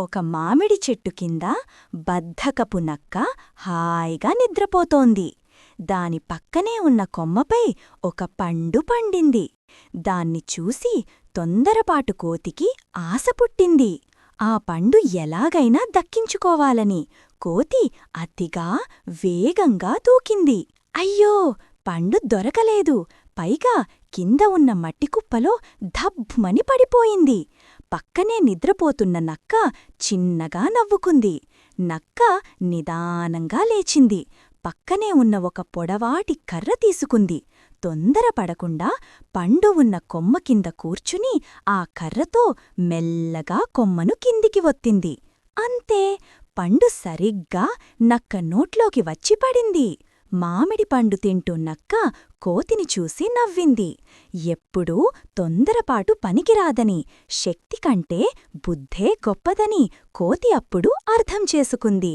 ఒక మామిడి చెట్టు కింద బద్ధకపు నక్క హాయిగా నిద్రపోతోంది. దాని పక్కనే ఉన్న కొమ్మపై ఒక పండు పండింది. దాన్ని చూసి తొందరపాటు కోతికి ఆశ పుట్టింది. ఆ పండు ఎలాగైనా దక్కించుకోవాలని కోతి అతిగా వేగంగా దూకింది. అయ్యో! పండు దొరకలేదు. పైగా కింద ఉన్న మట్టికుప్పలో ధబ్బుమని పడిపోయింది. పక్కనే నిద్రపోతున్న నక్క చిన్నగా నవ్వుకుంది. నక్క నిదానంగా లేచింది. పక్కనే ఉన్న ఒక పొడవాటి కర్ర తీసుకుంది. తొందరపడకుండా పండు ఉన్న కొమ్మ కింద కూర్చుని ఆ కర్రతో మెల్లగా కొమ్మను కిందికి ఒత్తింది. అంతే, పండు సరిగ్గా నక్క నోట్లోకి వచ్చి పడింది. మామిడి పండు తింటూ నక్క కోతిని చూసి నవ్వింది. ఎప్పుడూ తొందరపాటు పనికిరాదని, శక్తి కంటే బుద్ధే గొప్పదని కోతి అప్పుడు అర్థం చేసుకుంది.